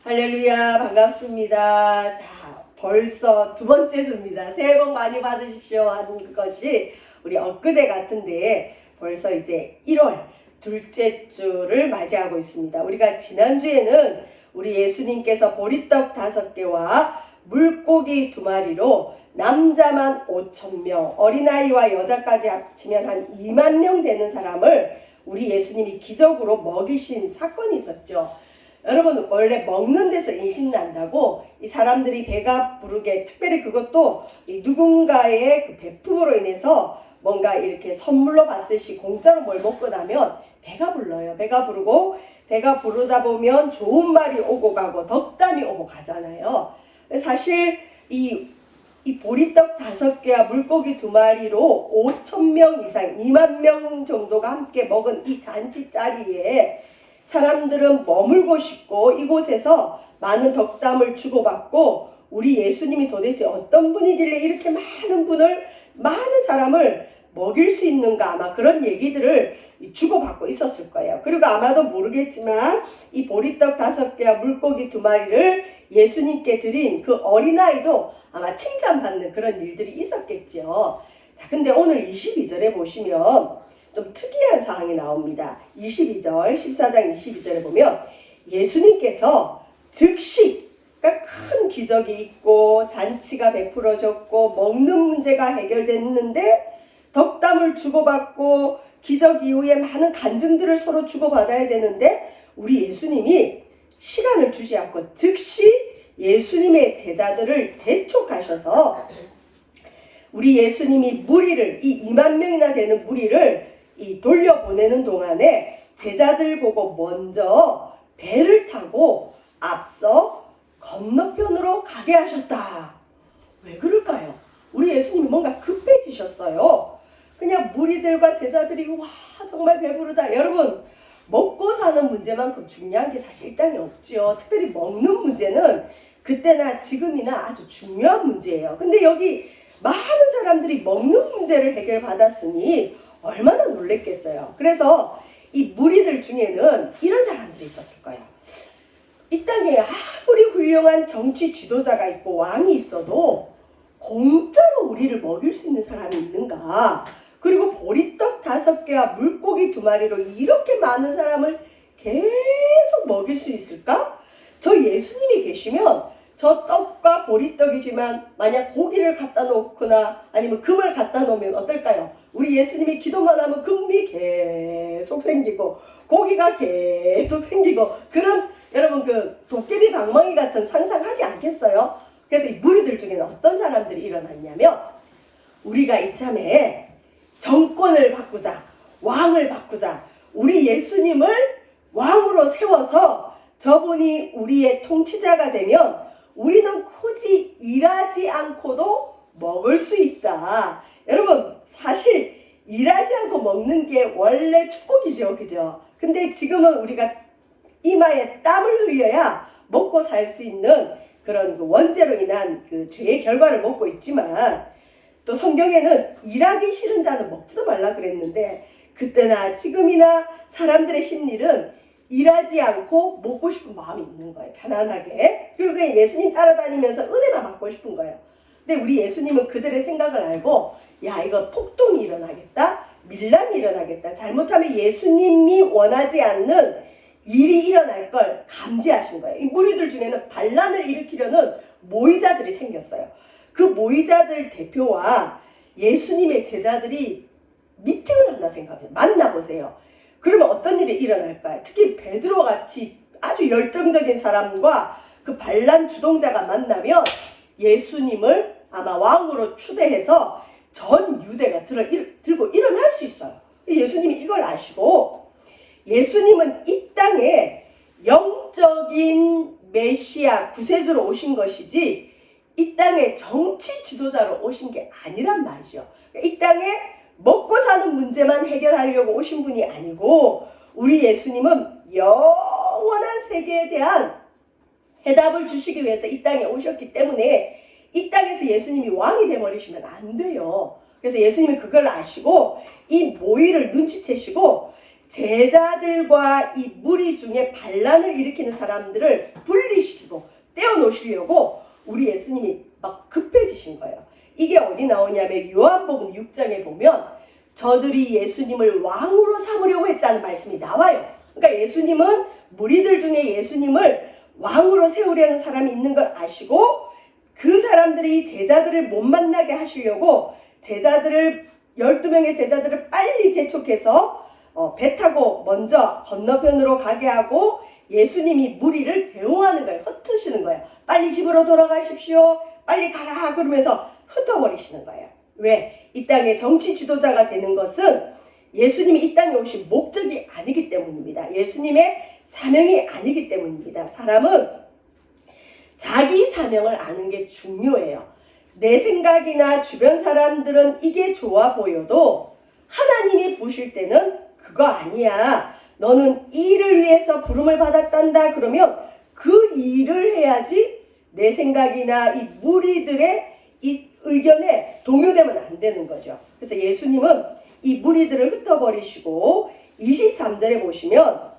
할렐루야, 반갑습니다. 자, 벌써 두 번째 주입니다. 새해 복 많이 받으십시오 하는 것이 우리 엊그제 같은데 벌써 이제 1월 둘째 주를 맞이하고 있습니다. 우리가 지난주에는 우리 예수님께서 보리떡 5개와 물고기 2마리로 남자만 5,000명, 어린아이와 여자까지 합치면 한 2만 명 되는 사람을 우리 예수님이 기적으로 먹이신 사건이 있었죠. 여러분, 원래 먹는 데서 인신난다고 이 사람들이 배가 부르게, 특별히 그것도 이 누군가의 그 베품으로 인해서 뭔가 이렇게 선물로 받듯이 공짜로 뭘 먹고 나면 배가 불러요. 배가 부르고, 배가 부르다 보면 좋은 말이 오고 가고 덕담이 오고 가잖아요. 사실 이 보리떡 5개와 물고기 2마리로 5,000명 이상, 2만 명 정도가 함께 먹은 이 잔치 자리에 사람들은 머물고 싶고 이곳에서 많은 덕담을 주고받고 우리 예수님이 도대체 어떤 분이길래 이렇게 많은 사람을 먹일 수 있는가, 아마 그런 얘기들을 주고받고 있었을 거예요. 그리고 아마도 모르겠지만 이 보리떡 5개와 물고기 2마리를 예수님께 드린 그 어린아이도 아마 칭찬받는 그런 일들이 있었겠죠. 자, 근데 오늘 22절에 보시면 좀 특이한 사항이 나옵니다. 22절, 14장 22절에 보면 예수님께서 즉시, 그러니까 큰 기적이 있고 잔치가 베풀어졌고 먹는 문제가 해결됐는데 덕담을 주고받고 기적 이후에 많은 간증들을 서로 주고받아야 되는데 우리 예수님이 시간을 주지 않고 즉시 예수님의 제자들을 재촉하셔서 우리 예수님이 무리를, 이 2만 명이나 되는 무리를 돌려보내는 동안에 제자들 보고 먼저 배를 타고 앞서 건너편으로 가게 하셨다. 왜 그럴까요? 우리 예수님이 뭔가 급해지셨어요. 그냥 무리들과 제자들이 와 정말 배부르다. 여러분, 먹고 사는 문제만큼 중요한 게 사실 이 땅에 없죠. 특별히 먹는 문제는 그때나 지금이나 아주 중요한 문제예요. 근데 여기 많은 사람들이 먹는 문제를 해결받았으니 얼마나 놀랬겠어요. 그래서 이 무리들 중에는 이런 사람들이 있었을 거예요. 이 땅에 아무리 훌륭한 정치 지도자가 있고 왕이 있어도 공짜로 우리를 먹일 수 있는 사람이 있는가? 그리고 보리떡 5개와 물고기 2마리로 이렇게 많은 사람을 계속 먹일 수 있을까? 저 예수님이 계시면 저 떡과 보리떡이지만 만약 고기를 갖다 놓거나 아니면 금을 갖다 놓으면 어떨까요? 우리 예수님이 기도만 하면 금이 계속 생기고 고기가 계속 생기고 그런, 여러분, 그 도깨비 방망이 같은 상상하지 않겠어요? 그래서 이 무리들 중에는 어떤 사람들이 일어났냐면 우리가 이참에 정권을 바꾸자, 왕을 바꾸자, 우리 예수님을 왕으로 세워서 저분이 우리의 통치자가 되면 우리는 굳이 일하지 않고도 먹을 수 있다. 여러분, 사실 일하지 않고 먹는 게 원래 축복이죠. 그죠? 근데 지금은 우리가 이마에 땀을 흘려야 먹고 살 수 있는 그런 그 원죄로 인한 그 죄의 결과를 먹고 있지만 또 성경에는 일하기 싫은 자는 먹지도 말라 그랬는데 그때나 지금이나 사람들의 심리는 일하지 않고 먹고 싶은 마음이 있는 거예요. 편안하게. 그리고 그냥 예수님 따라다니면서 은혜만 받고 싶은 거예요. 근데 우리 예수님은 그들의 생각을 알고 야, 이거 폭동이 일어나겠다, 밀란이 일어나겠다, 잘못하면 예수님이 원하지 않는 일이 일어날 걸 감지하신 거예요. 이 무리들 중에는 반란을 일으키려는 모의자들이 생겼어요. 그 모의자들 대표와 예수님의 제자들이 미팅을 한다 생각해요. 만나보세요. 그러면 어떤 일이 일어날까요? 특히 베드로 같이 아주 열정적인 사람과 그 반란 주동자가 만나면 예수님을 아마 왕으로 추대해서 전 유대가 들고 일어날 수 있어요. 예수님이 이걸 아시고 예수님은 이 땅에 영적인 메시아 구세주로 오신 것이지 이 땅에 정치 지도자로 오신 게 아니란 말이죠. 이 땅에 먹고 사는 문제만 해결하려고 오신 분이 아니고 우리 예수님은 영원한 세계에 대한 해답을 주시기 위해서 이 땅에 오셨기 때문에 이 땅에서 예수님이 왕이 돼버리시면 안 돼요. 그래서 예수님이 그걸 아시고 이 모의를 눈치채시고 제자들과 이 무리 중에 반란을 일으키는 사람들을 분리시키고 떼어놓으시려고 우리 예수님이 막 급해지신 거예요. 이게 어디 나오냐면 요한복음 6장에 보면 저들이 예수님을 왕으로 삼으려고 했다는 말씀이 나와요. 그러니까 예수님은 무리들 중에 예수님을 왕으로 세우려는 사람이 있는 걸 아시고 그 사람들이 제자들을 못 만나게 하시려고 12명의 제자들을 빨리 재촉해서 배 타고 먼저 건너편으로 가게 하고 예수님이 무리를 배웅하는 거예요. 흩으시는 거예요. 빨리 집으로 돌아가십시오. 빨리 가라 그러면서 흩어버리시는 거예요. 왜? 이 땅의 정치 지도자가 되는 것은 예수님이 이 땅에 오신 목적이 아니기 때문입니다. 예수님의 사명이 아니기 때문입니다. 사람은 자기 사명을 아는 게 중요해요. 내 생각이나 주변 사람들은 이게 좋아 보여도 하나님이 보실 때는 그거 아니야. 너는 이 일을 위해서 부름을 받았단다. 그러면 그 일을 해야지 내 생각이나 이 무리들의 이 의견에 동요되면 안 되는 거죠. 그래서 예수님은 이 무리들을 흩어버리시고 23절에 보시면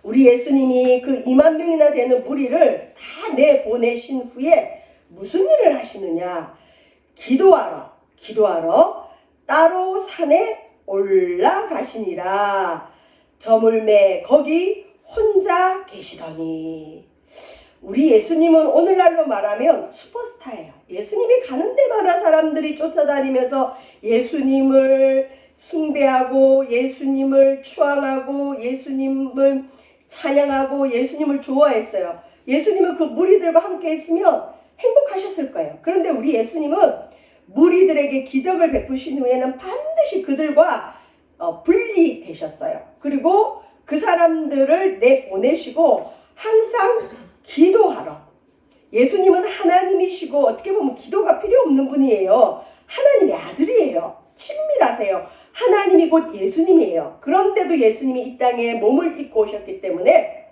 우리 예수님이 그 2만 명이나 되는 무리를 다 내보내신 후에 무슨 일을 하시느냐? 기도하러 따로 산에 올라가시니라. 저물매 거기 혼자 계시더니. 우리 예수님은 오늘날로 말하면 슈퍼스타예요. 예수님이 가는 데마다 사람들이 쫓아다니면서 예수님을 숭배하고 예수님을 추앙하고 예수님을 찬양하고 예수님을 좋아했어요. 예수님은 그 무리들과 함께 했으면 행복하셨을 거예요. 그런데 우리 예수님은 무리들에게 기적을 베푸신 후에는 반드시 그들과 분리되셨어요. 그리고 그 사람들을 내보내시고 항상 기도하러. 예수님은 하나님이시고 어떻게 보면 기도가 필요 없는 분이에요. 하나님의 아들이에요. 친밀하세요. 하나님이 곧 예수님이에요. 그런데도 예수님이 이 땅에 몸을 입고 오셨기 때문에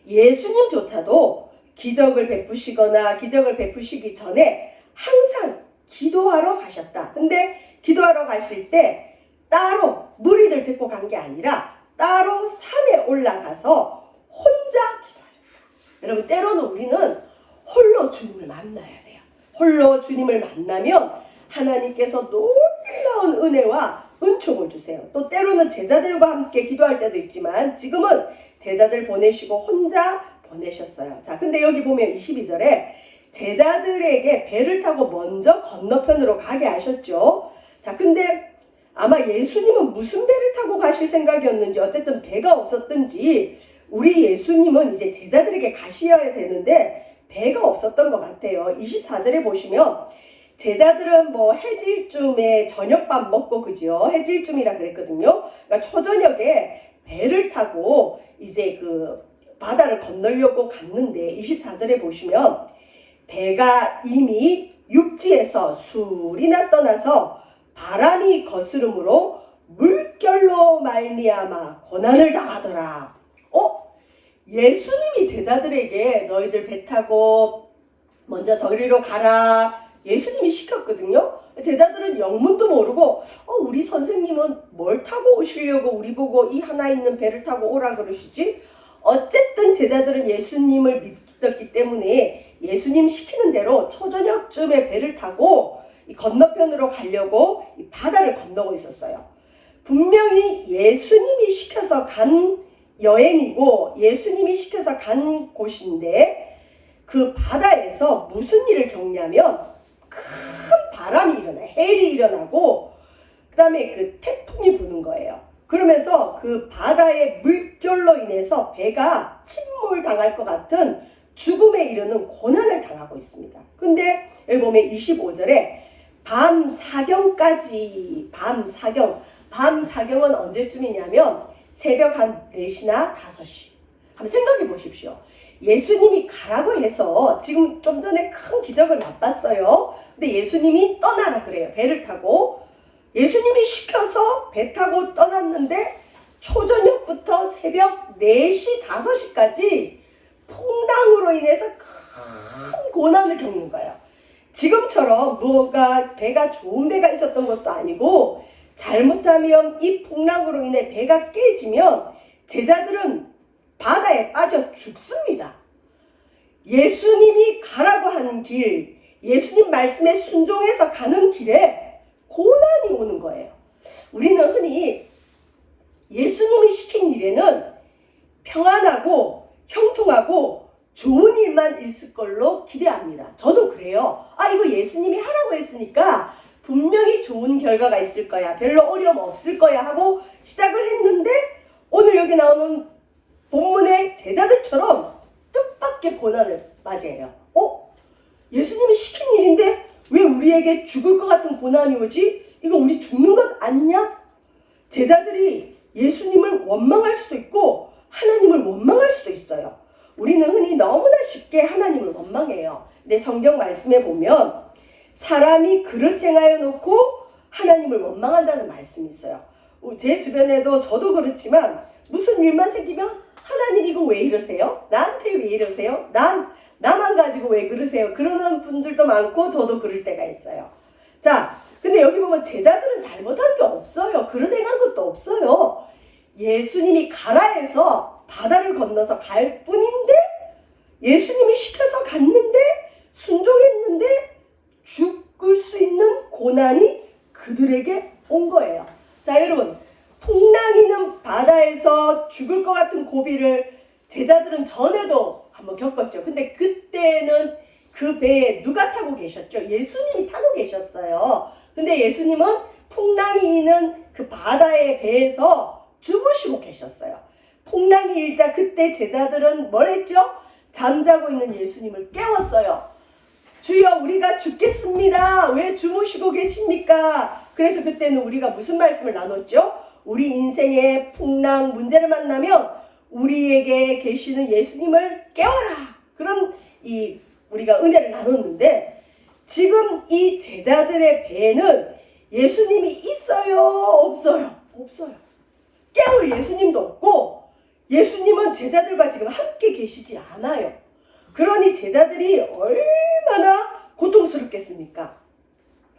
예수님조차도 기적을 베푸시거나 기적을 베푸시기 전에 항상 기도하러 가셨다. 근데 기도하러 가실 때 따로 무리들 데리고 간 게 아니라 따로 산에 올라가서 혼자 기도하셨다. 여러분, 때로는 우리는 홀로 주님을 만나야 돼요. 홀로 주님을 만나면 하나님께서 놀라운 은혜와 은총을 주세요. 또 때로는 제자들과 함께 기도할 때도 있지만 지금은 제자들 보내시고 혼자 보내셨어요. 자, 근데 여기 보면 22절에 제자들에게 배를 타고 먼저 건너편으로 가게 하셨죠. 자, 근데 아마 예수님은 무슨 배를 타고 가실 생각이었는지 어쨌든 배가 없었든지 우리 예수님은 이제 제자들에게 가셔야 되는데 배가 없었던 것 같아요. 24절에 보시면 제자들은 뭐 해질쯤에 저녁밥 먹고 그죠? 해질쯤이라 그랬거든요. 그러니까 초저녁에 배를 타고 이제 그 바다를 건너려고 갔는데 24절에 보시면 배가 이미 육지에서 술이나 떠나서 바람이 거스름으로 물결로 말미암아 고난을 당하더라. 예수님이 제자들에게 너희들 배 타고 먼저 저리로 가라. 예수님이 시켰거든요. 제자들은 영문도 모르고 우리 선생님은 뭘 타고 오시려고 우리 보고 이 하나 있는 배를 타고 오라 그러시지? 어쨌든 제자들은 예수님을 믿었기 때문에 예수님 시키는 대로 초저녁쯤에 배를 타고 이 건너편으로 가려고 이 바다를 건너고 있었어요. 분명히 예수님이 시켜서 간 여행이고 예수님이 시켜서 간 곳인데 그 바다에서 무슨 일을 겪냐면 큰 바람이 일어나요. 해일이 일어나고 그 다음에 그 태풍이 부는 거예요. 그러면서 그 바다의 물결로 인해서 배가 침몰당할 것 같은 죽음에 이르는 고난을 당하고 있습니다. 근데 여기 보면 25절에 밤 사경까지 밤 사경은 언제쯤이냐면 새벽 한 4시나 5시. 한번 생각해 보십시오. 예수님이 가라고 해서 지금 좀 전에 큰 기적을 맛봤어요. 근데 예수님이 떠나라 그래요. 배를 타고. 예수님이 시켜서 배 타고 떠났는데 초저녁부터 새벽 4시, 5시까지 풍랑으로 인해서 큰 고난을 겪는 거예요. 지금처럼 뭐가 배가 좋은 배가 있었던 것도 아니고 잘못하면 이 풍랑으로 인해 배가 깨지면 제자들은 바다에 빠져 죽습니다. 예수님이 가라고 하는 길, 예수님 말씀에 순종해서 가는 길에 고난이 오는 거예요. 우리는 흔히 예수님이 시킨 일에는 평안하고 형통하고 좋은 일만 있을 걸로 기대합니다. 저도 그래요. 이거 예수님이 하라고 했으니까 분명히 좋은 결과가 있을 거야. 별로 어려움 없을 거야 하고 시작을 했는데 오늘 여기 나오는 본문의 제자들처럼 뜻밖의 고난을 맞이해요. 예수님이 시킨 일인데 왜 우리에게 죽을 것 같은 고난이 오지? 이거 우리 죽는 것 아니냐? 제자들이 예수님을 원망할 수도 있고 하나님을 원망할 수도 있어요. 우리는 흔히 너무나 쉽게 하나님을 원망해요. 근데 성경 말씀에 보면 사람이 그릇 행하여 놓고 하나님을 원망한다는 말씀이 있어요. 제 주변에도 저도 그렇지만 무슨 일만 생기면 하나님 이거 왜 이러세요? 나한테 왜 이러세요? 나만 가지고 왜 그러세요? 그러는 분들도 많고 저도 그럴 때가 있어요. 자, 근데 여기 보면 제자들은 잘못한 게 없어요. 그릇 행한 것도 없어요. 예수님이 가라 해서 바다를 건너서 갈 뿐인데 예수님이 시켜서 갔는데 순종했는데 죽을 수 있는 고난이 그들에게 온 거예요. 자, 여러분, 풍랑이는 바다에서 죽을 것 같은 고비를 제자들은 전에도 한번 겪었죠. 근데 그때는 그 배에 누가 타고 계셨죠? 예수님이 타고 계셨어요. 근데 예수님은 풍랑이 있는 그 바다의 배에서 주무시고 계셨어요. 풍랑이 일자 그때 제자들은 뭘 했죠? 잠자고 있는 예수님을 깨웠어요. 주여, 우리가 죽겠습니다. 왜 주무시고 계십니까? 그래서 그때는 우리가 무슨 말씀을 나눴죠? 우리 인생의 풍랑 문제를 만나면 우리에게 계시는 예수님을 깨워라. 그런 우리가 은혜를 나눴는데 지금 이 제자들의 배에는 예수님이 있어요? 없어요? 없어요. 깨울 예수님도 없고 예수님은 제자들과 지금 함께 계시지 않아요. 그러니 제자들이 얼마나 고통스럽겠습니까?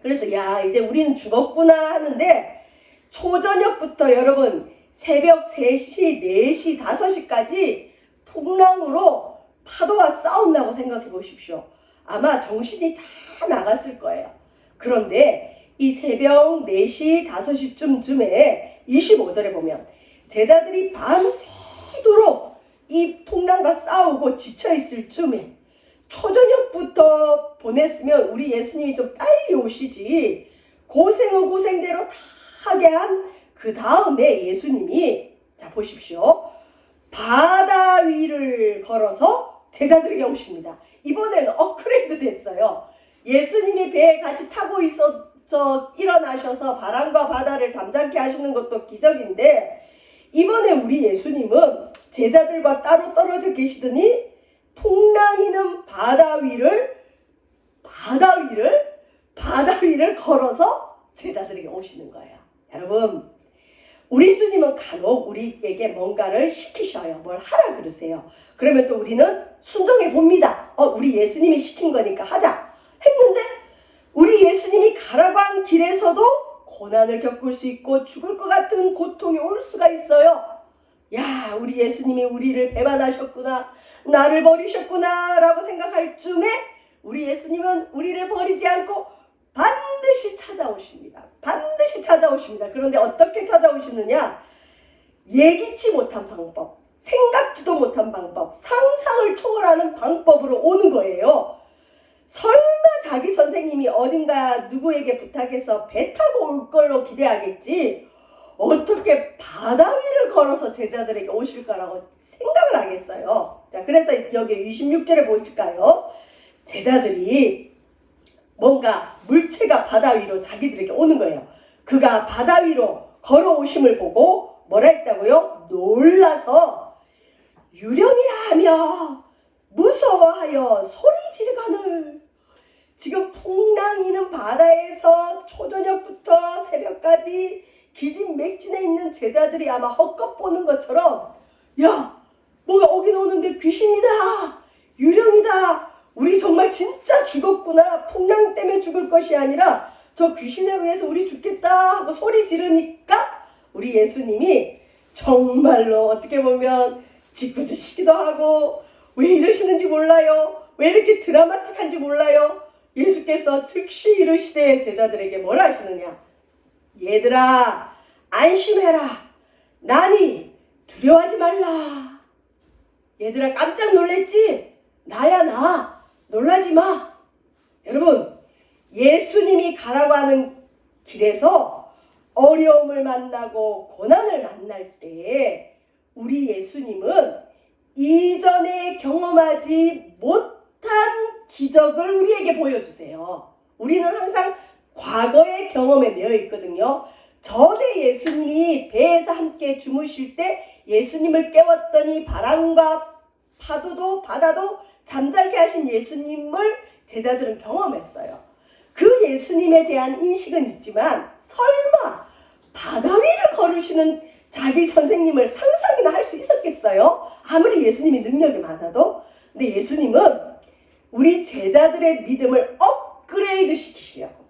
그래서 이제 우리는 죽었구나 하는데 초저녁부터 여러분 새벽 3시, 4시, 5시까지 풍랑으로 파도와 싸운다고 생각해 보십시오. 아마 정신이 다 나갔을 거예요. 그런데 이 새벽 4시, 5시쯤에 25절에 보면 제자들이 밤새도록 이 풍랑과 싸우고 지쳐있을 쯤에 초저녁부터 보냈으면 우리 예수님이 좀 빨리 오시지 고생은 고생대로 다 하게 한 그 다음에 예수님이 자 보십시오. 바다 위를 걸어서 제자들에게 오십니다. 이번에는 업그레이드 됐어요. 예수님이 배에 같이 타고 있어서 일어나셔서 바람과 바다를 잠잠케 하시는 것도 기적인데 이번에 우리 예수님은 제자들과 따로 떨어져 계시더니 풍랑이는 바다 위를 걸어서 제자들에게 오시는 거예요. 여러분, 우리 주님은 간혹 우리에게 뭔가를 시키셔요. 뭘 하라 그러세요. 그러면 또 우리는 순종해 봅니다. 우리 예수님이 시킨 거니까 하자 했는데 우리 예수님이 가라고 한 길에서도 고난을 겪을 수 있고 죽을 것 같은 고통이 올 수가 있어요. 우리 예수님이 우리를 배반하셨구나, 나를 버리셨구나 라고 생각할 쯤에 우리 예수님은 우리를 버리지 않고 반드시 찾아오십니다. 반드시 찾아오십니다. 그런데 어떻게 찾아오시느냐? 예기치 못한 방법, 생각지도 못한 방법, 상상을 초월하는 방법으로 오는 거예요. 설마 자기 선생님이 어딘가 누구에게 부탁해서 배 타고 올 걸로 기대하겠지 어떻게 바다 위를 걸어서 제자들에게 오실 거라고 생각을 하겠어요. 자, 그래서 여기 26절에 보실까요? 제자들이 뭔가 물체가 바다 위로 자기들에게 오는 거예요. 그가 바다 위로 걸어오심을 보고 뭐라 했다고요? 놀라서 유령이라 하며 무서워하여 소리 지르거늘. 지금 풍랑이는 바다에서 초저녁부터 새벽까지 기진맥진해 있는 제자들이 아마 헛것 보는 것처럼 뭐가 오긴 오는데 귀신이다, 유령이다, 우리 정말 진짜 죽었구나, 풍랑 때문에 죽을 것이 아니라 저 귀신에 의해서 우리 죽겠다 하고 소리 지르니까 우리 예수님이 정말로 어떻게 보면 짓궂으시기도 하고 왜 이러시는지 몰라요. 왜 이렇게 드라마틱한지 몰라요. 예수께서 즉시 이르시되 제자들에게 뭐라 하시느냐. 얘들아 안심해라. 나니 두려워하지 말라. 얘들아 깜짝 놀랬지? 나야 나. 놀라지 마. 여러분 예수님이 가라고 하는 길에서 어려움을 만나고 고난을 만날 때 우리 예수님은 이전에 경험하지 못한 기적을 우리에게 보여주세요. 우리는 항상 과거의 경험에 매여 있거든요. 전에 예수님이 배에서 함께 주무실 때 예수님을 깨웠더니 바람과 파도도 바다도 잠잠케 하신 예수님을 제자들은 경험했어요. 그 예수님에 대한 인식은 있지만 설마 바다 위를 걸으시는 자기 선생님을 상상이나 할 수 있었겠어요? 아무리 예수님이 능력이 많아도. 근데 예수님은 우리 제자들의 믿음을 업그레이드 시키시려고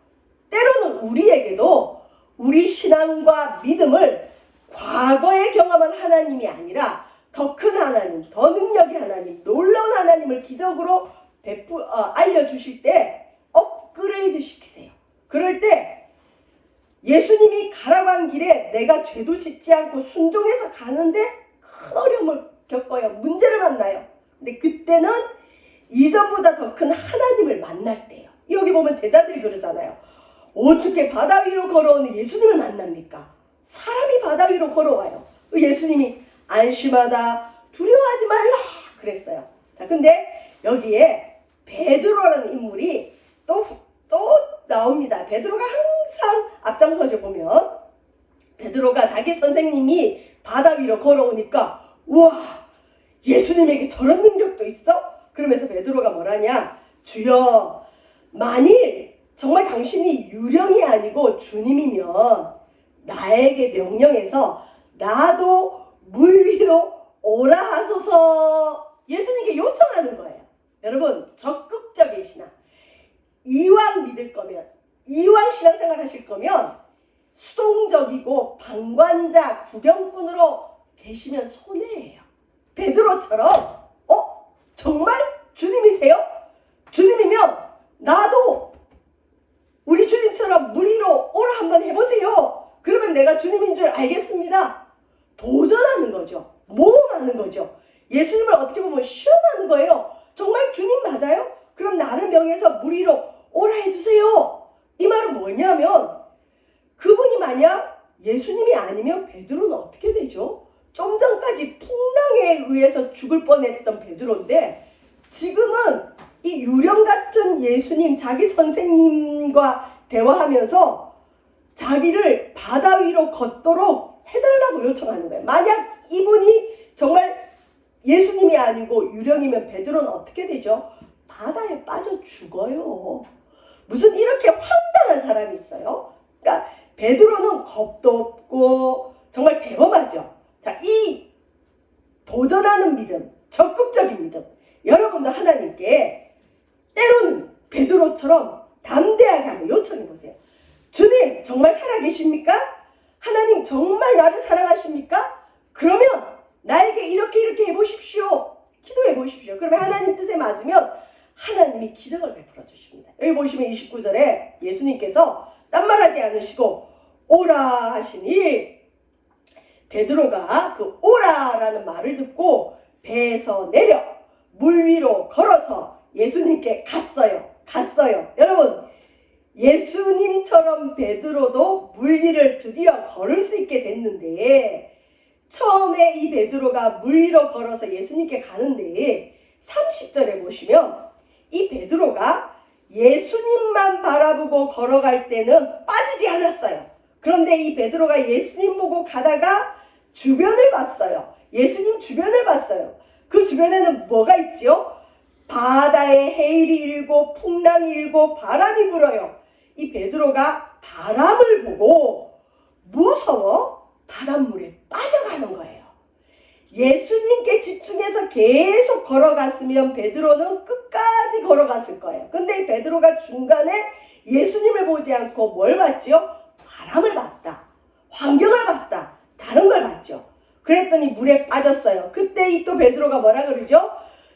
때로는 우리에게도 우리 신앙과 믿음을 과거에 경험한 하나님이 아니라 더 큰 하나님, 더 능력의 하나님, 놀라운 하나님을 기적으로 알려주실 때 업그레이드 시키세요. 그럴 때 예수님이 가라고 한 길에 내가 죄도 짓지 않고 순종해서 가는데 큰 어려움을 겪어요. 문제를 만나요. 근데 그때는 이전보다 더 큰 하나님을 만날 때예요. 여기 보면 제자들이 그러잖아요. 어떻게 바다 위로 걸어오는 예수님을 만납니까? 사람이 바다 위로 걸어와요. 예수님이 안심하다, 두려워하지 말라 그랬어요. 자, 근데 여기에 베드로라는 인물이 또 나옵니다. 베드로가 항상 앞장서져 보면 베드로가 자기 선생님이 바다 위로 걸어오니까 우와 예수님에게 저런 능력도 있어? 그러면서 베드로가 뭐라냐. 주여 만일 정말 당신이 유령이 아니고 주님이면 나에게 명령해서 나도 물 위로 오라 하소서. 예수님께 요청하는 거예요. 여러분 적극적인 신앙. 이왕 믿을 거면 이왕 신앙생활 하실 거면 수동적이고 방관자 구경꾼으로 계시면 손해예요. 베드로처럼 정말 주님이세요? 주님이면 나도 우리 주님처럼 물 위로 오라 한번 해보세요. 그러면 내가 주님인 줄 알겠습니다. 도전하는 거죠. 모험하는 거죠. 예수님을 어떻게 보면 시험하는 거예요. 정말 주님 맞아요? 그럼 나를 명해서 물 위로 오라 해주세요. 이 말은 뭐냐면 그분이 만약 예수님이 아니면 베드로는 어떻게 되죠? 좀 전까지 풍랑에 의해서 죽을 뻔했던 베드로인데 지금은 이 유령 같은 예수님 자기 선생님과 대화하면서 자기를 바다 위로 걷도록 해달라고 요청하는 거예요. 만약 이분이 정말 예수님이 아니고 유령이면 베드로는 어떻게 되죠? 바다에 빠져 죽어요. 무슨 이렇게 황당한 사람이 있어요? 그러니까 베드로는 겁도 없고 정말 대범하죠. 자, 이 도전하는 믿음, 적극적인 믿음. 여러분도 하나님께 때로는 베드로처럼 담대하게 한번 요청해 보세요. 주님 정말 살아계십니까? 하나님 정말 나를 사랑하십니까? 그러면 나에게 이렇게 해보십시오. 기도해 보십시오. 그러면 하나님 뜻에 맞으면 하나님이 기적을 베풀어 주십니다. 여기 보시면 29절에 예수님께서 딴 말하지 않으시고 오라 하시니 베드로가 그 오라라는 말을 듣고 배에서 내려 물 위로 걸어서 예수님께 갔어요. 여러분 예수님처럼 베드로도 물 위를 드디어 걸을 수 있게 됐는데 처음에 이 베드로가 물 위로 걸어서 예수님께 가는데 30절에 보시면 이 베드로가 예수님만 바라보고 걸어갈 때는 빠지지 않았어요. 그런데 이 베드로가 예수님 보고 가다가 주변을 봤어요. 예수님 주변을 봤어요. 그 주변에는 뭐가 있죠? 바다에 해일이 일고 풍랑이 일고 바람이 불어요. 이 베드로가 바람을 보고 무서워 바닷물에 빠져가는 거예요. 예수님께 집중해서 계속 걸어갔으면 베드로는 끝까지 걸어갔을 거예요. 근데 베드로가 중간에 예수님을 보지 않고 뭘 봤죠? 바람을 봤다. 환경을 봤다. 다른 걸 봤죠. 그랬더니 물에 빠졌어요. 그때 이 또 베드로가 뭐라 그러죠?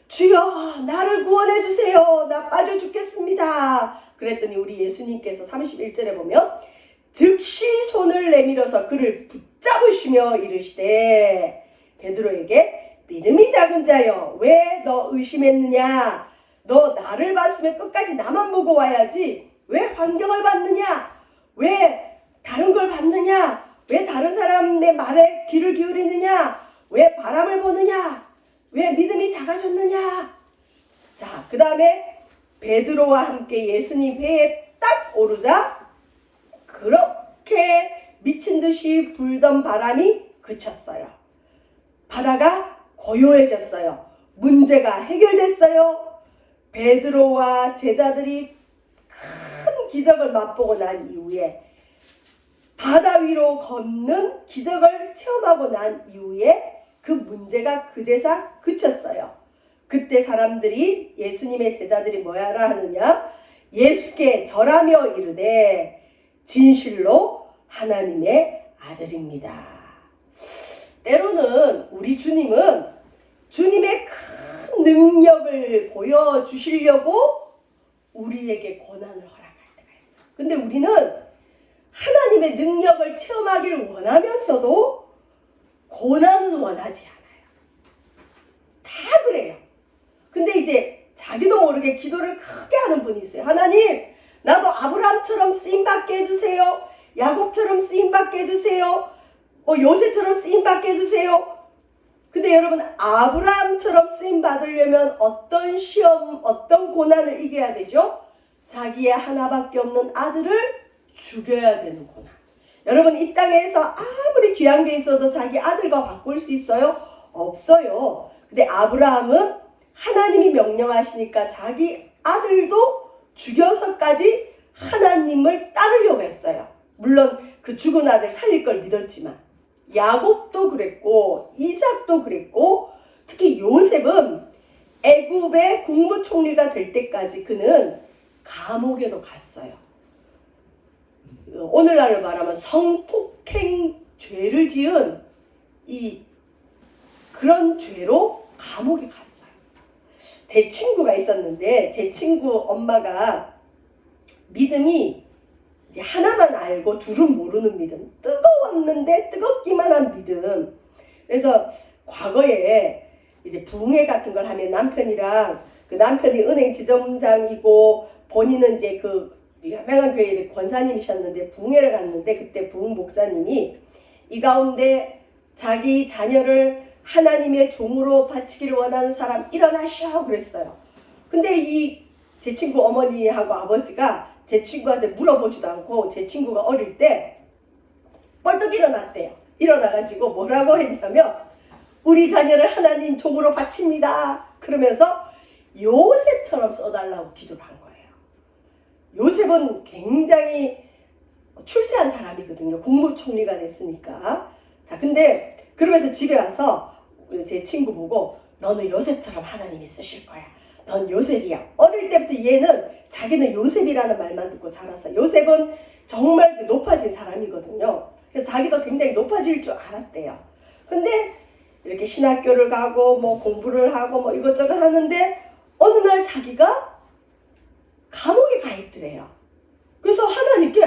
주여 나를 구원해 주세요. 나 빠져 죽겠습니다. 그랬더니 우리 예수님께서 31절에 보면 즉시 손을 내밀어서 그를 붙잡으시며 이르시되 베드로에게 믿음이 작은 자여 왜 너 의심했느냐? 너 나를 봤으면 끝까지 나만 보고 와야지 왜 환경을 봤느냐? 왜 다른 걸 봤느냐? 왜 다른 사람의 말에 귀를 기울이느냐? 왜 바람을 보느냐? 왜 믿음이 작아졌느냐? 자, 그 다음에 베드로와 함께 예수님 회에 딱 오르자 그렇게 미친 듯이 불던 바람이 그쳤어요. 바다가 고요해졌어요. 문제가 해결됐어요. 베드로와 제자들이 큰 기적을 맛보고 난 이후에 바다 위로 걷는 기적을 체험하고 난 이후에 그 문제가 그제서 그쳤어요. 그때 사람들이 예수님의 제자들이 뭐야라 하느냐? 예수께 절하며 이르되 진실로 하나님의 아들입니다. 때로는 우리 주님은 주님의 큰 능력을 보여주시려고 우리에게 고난을 허락할 때가 있어요. 근데 우리는 하나님의 능력을 체험하기를 원하면서도 고난은 원하지 않아요. 다 그래요. 근데 이제 자기도 모르게 기도를 크게 하는 분이 있어요. 하나님, 나도 아브라함처럼 쓰임받게 해주세요. 야곱처럼 쓰임받게 해주세요. 요셉처럼 쓰임받게 해주세요. 근데 여러분, 아브라함처럼 쓰임받으려면 어떤 시험, 어떤 고난을 이겨야 되죠? 자기의 하나밖에 없는 아들을 죽여야 되는 고난. 여러분, 이 땅에서 아무리 귀한 게 있어도 자기 아들과 바꿀 수 있어요? 없어요. 근데 아브라함은 하나님이 명령하시니까 자기 아들도 죽여서까지 하나님을 따르려고 했어요. 물론 그 죽은 아들 살릴 걸 믿었지만 야곱도 그랬고 이삭도 그랬고 특히 요셉은 애굽의 국무총리가 될 때까지 그는 감옥에도 갔어요. 오늘날로 말하면 성폭행 죄를 지은 그런 죄로 감옥에 갔어요. 제 친구가 있었는데 제 친구 엄마가 믿음이 이제 하나만 알고 둘은 모르는 믿음, 뜨거웠는데 뜨겁기만 한 믿음. 그래서 과거에 이제 부흥회 같은 걸 하면 남편이랑 그 남편이 은행 지점장이고 본인은 이제 그 유명한 교회의 권사님이셨는데 부흥회를 갔는데 그때 부흥 목사님이 이 가운데 자기 자녀를 하나님의 종으로 바치기를 원하는 사람 일어나시오 그랬어요. 근데 제 친구 어머니하고 아버지가 제 친구한테 물어보지도 않고 제 친구가 어릴 때 벌떡 일어났대요. 일어나가지고 뭐라고 했냐면 우리 자녀를 하나님 종으로 바칩니다. 그러면서 요셉처럼 써달라고 기도를 한 거예요. 요셉은 굉장히 출세한 사람이거든요. 국무총리가 됐으니까. 자, 근데 그러면서 집에 와서 제 친구 보고 너는 요셉처럼 하나님이 쓰실 거야. 넌 요셉이야. 어릴 때부터 얘는 자기는 요셉이라는 말만 듣고 자라서 요셉은 정말 높아진 사람이거든요. 그래서 자기도 굉장히 높아질 줄 알았대요. 근데 이렇게 신학교를 가고 뭐 공부를 하고 뭐 이것저것 하는데 어느 날 자기가 감옥에 가 있더래요. 그래서 하나님께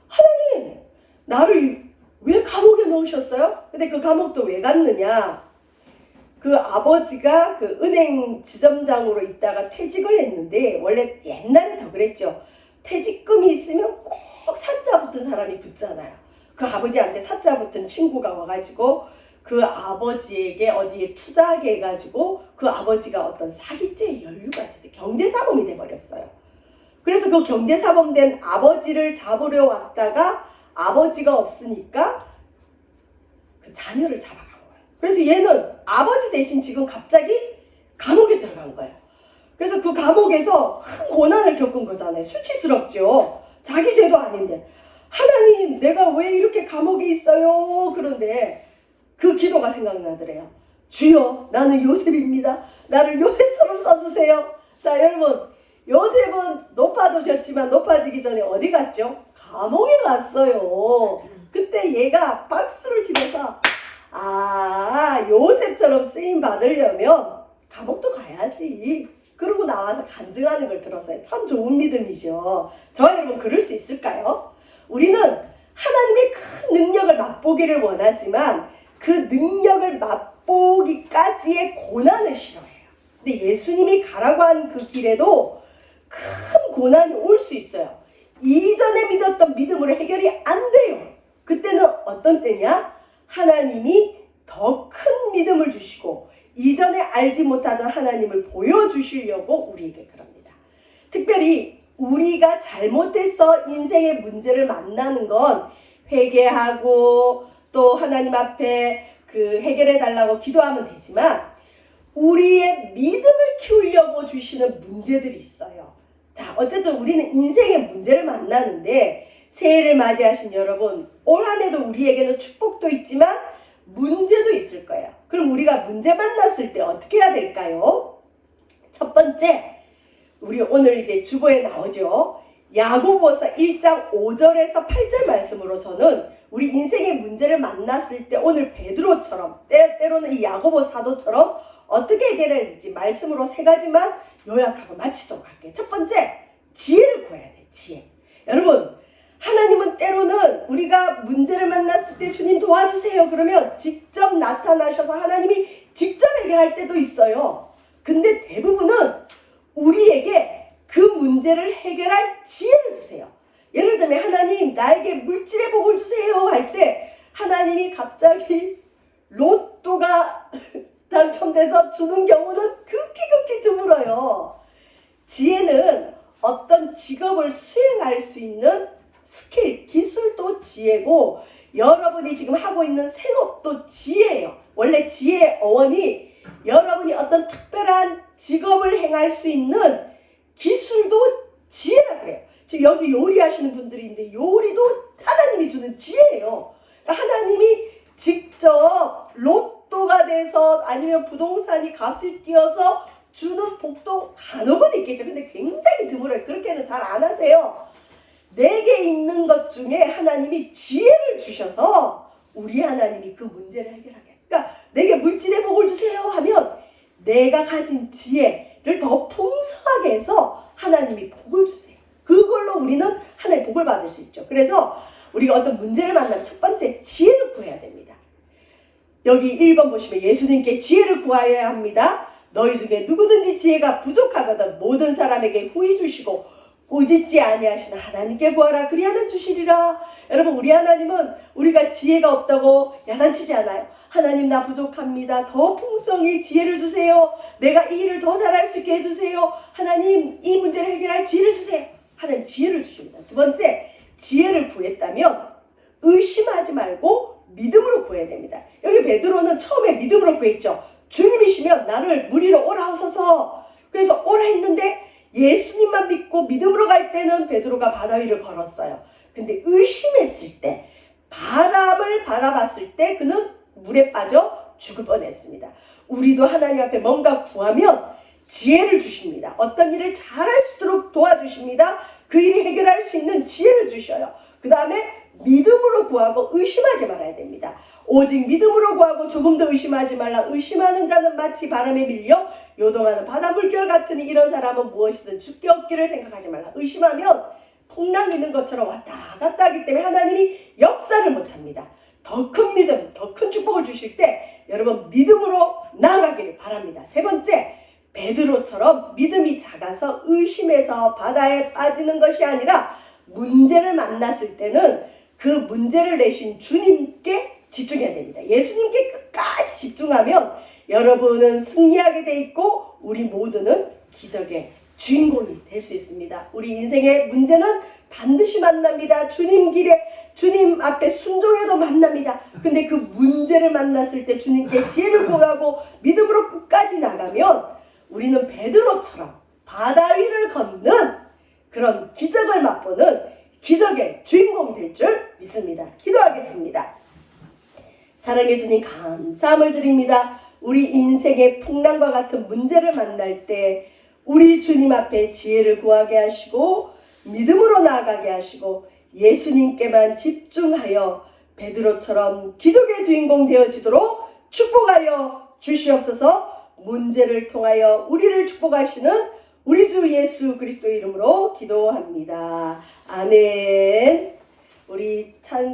하나님 나를 왜 감옥에 넣으셨어요? 근데 그 감옥도 왜 갔느냐? 그 아버지가 그 은행 지점장으로 있다가 퇴직을 했는데 원래 옛날에 더 그랬죠. 퇴직금이 있으면 꼭 사자 붙은 사람이 붙잖아요. 그 아버지한테 사자 붙은 친구가 와가지고 그 아버지에게 어디에 투자하게 해가지고 그 아버지가 어떤 사기죄에 연루가 돼서 경제사범이 돼버렸어요. 그래서 그 경제사범 된 아버지를 잡으려 왔다가 아버지가 없으니까 그 자녀를 잡아간 거예요. 그래서 얘는 아버지 대신 지금 갑자기 감옥에 들어간 거예요. 그래서 그 감옥에서 큰 고난을 겪은 거잖아요. 수치스럽죠. 자기 죄도 아닌데 하나님 내가 왜 이렇게 감옥에 있어요? 그런데 그 기도가 생각나더래요. 주여 나는 요셉입니다. 나를 요셉처럼 써주세요. 자 여러분, 요셉은 높아졌지만 높아지기 전에 어디 갔죠? 감옥에 갔어요. 그때 얘가 박수를 치면서 요셉처럼 쓰임 받으려면 감옥도 가야지. 그러고 나와서 간증하는 걸 들었어요. 참 좋은 믿음이죠. 저와 여러분 그럴 수 있을까요? 우리는 하나님의 큰 능력을 맛보기를 원하지만 그 능력을 맛보기까지의 고난을 싫어해요. 근데 예수님이 가라고 한 그 길에도 큰 고난이 올 수 있어요. 이전에 믿었던 믿음으로 해결이 안 돼요. 그때는 어떤 때냐? 하나님이 더 큰 믿음을 주시고 이전에 알지 못하던 하나님을 보여주시려고 우리에게 그럽니다. 특별히 우리가 잘못해서 인생의 문제를 만나는 건 회개하고 또 하나님 앞에 그 해결해 달라고 기도하면 되지만 우리의 믿음을 키우려고 주시는 문제들이 있어요. 자, 어쨌든 우리는 인생의 문제를 만나는데 새해를 맞이하신 여러분, 올 한 해도 우리에게는 축복도 있지만 문제도 있을 거예요. 그럼 우리가 문제 만났을 때 어떻게 해야 될까요? 첫 번째, 우리 오늘 이제 주보에 나오죠. 야고보서 1장 5절에서 8절 말씀으로 저는 우리 인생의 문제를 만났을 때 오늘 베드로처럼 때로는 이 야고보 사도처럼 어떻게 해결해야 될지 말씀으로 3가지만 요약하고 마치도록 할게요. 첫 번째, 지혜를 구해야 돼. 지혜. 여러분, 하나님은 때로는 우리가 문제를 만났을 때 주님 도와주세요 그러면 직접 나타나셔서 하나님이 직접 해결할 때도 있어요. 근데 대부분은 우리에게 그 문제를 해결할 지혜를 주세요. 예를 들면 하나님 나에게 물질의 복을 주세요 할 때 하나님이 갑자기 로또가 당첨돼서 주는 경우는 극히 드물어요. 지혜는 어떤 직업을 수행할 수 있는 스킬, 기술도 지혜고 여러분이 지금 하고 있는 생업도 지혜예요. 원래 지혜의 어원이 여러분이 어떤 특별한 직업을 행할 수 있는 기술도 지혜라 그래요. 지금 여기 요리하시는 분들이 있는데 요리도 하나님이 주는 지혜예요. 그러니까 하나님이 직접 로또가 돼서 아니면 부동산이 값을 띄어서 주는 복도 간혹은 있겠죠. 근데 굉장히 드물어요. 그렇게는 잘 안 하세요. 내게 있는 것 중에 하나님이 지혜를 주셔서 우리 하나님이 그 문제를 해결하게. 그러니까 내게 물질의 복을 주세요 하면 내가 가진 지혜를 더 풍성하게 해서 하나님이 복을 주세요. 그걸로 우리는 하나님의 복을 받을 수 있죠. 그래서 우리가 어떤 문제를 만나면 첫 번째 지혜를 구해야 됩니다. 여기 1번 보시면 예수님께 지혜를 구하여야 합니다. 너희 중에 누구든지 지혜가 부족하거든 모든 사람에게 후히 주시고 꾸짖지 아니하시는 하나님께 구하라 그리하면 주시리라. 여러분 우리 하나님은 우리가 지혜가 없다고 야단치지 않아요. 하나님 나 부족합니다. 더 풍성히 지혜를 주세요. 내가 이 일을 더 잘할 수 있게 해주세요. 하나님 이 문제를 해결할 지혜를 주세요. 하나님 지혜를 주십니다. 두 번째, 지혜를 구했다면 의심하지 말고 믿음으로 구해야 됩니다. 여기 베드로는 처음에 믿음으로 구했죠. 주님이시면 나를 물 위로 오라 하소서. 그래서 오라 했는데 예수님만 믿고 믿음으로 갈 때는 베드로가 바다 위를 걸었어요. 근데 의심했을 때, 바람을 바라봤을 때 그는 물에 빠져 죽을 뻔했습니다. 우리도 하나님 앞에 뭔가 구하면 지혜를 주십니다. 어떤 일을 잘할 수 있도록 도와주십니다. 그 일이 해결할 수 있는 지혜를 주셔요. 그 다음에 믿음으로 구하고 의심하지 말아야 됩니다. 오직 믿음으로 구하고 조금 더 의심하지 말라. 의심하는 자는 마치 바람에 밀려 요동하는 바다 물결 같으니 이런 사람은 무엇이든 죽게 없기를 생각하지 말라. 의심하면 풍랑 있는 것처럼 왔다 갔다 하기 때문에 하나님이 역사를 못합니다. 더 큰 믿음, 더 큰 축복을 주실 때 여러분 믿음으로 나아가기를 바랍니다. 세 번째, 베드로처럼 믿음이 작아서 의심해서 바다에 빠지는 것이 아니라 문제를 만났을 때는 그 문제를 내신 주님께 집중해야 됩니다. 예수님께 끝까지 집중하면 여러분은 승리하게 돼 있고 우리 모두는 기적의 주인공이 될 수 있습니다. 우리 인생의 문제는 반드시 만납니다. 주님 길에 주님 앞에 순종해도 만납니다. 근데 그 문제를 만났을 때 주님께 지혜를 구하고 믿음으로 끝까지 나가면 우리는 베드로처럼 바다 위를 걷는 그런 기적을 맛보는 기적의 주인공 될 줄 믿습니다. 기도하겠습니다. 사랑해 주님 감사함을 드립니다. 우리 인생의 풍랑과 같은 문제를 만날 때 우리 주님 앞에 지혜를 구하게 하시고 믿음으로 나아가게 하시고 예수님께만 집중하여 베드로처럼 기적의 주인공 되어지도록 축복하여 주시옵소서. 문제를 통하여 우리를 축복하시는 우리 주 예수 그리스도 이름으로 기도합니다. 아멘. 우리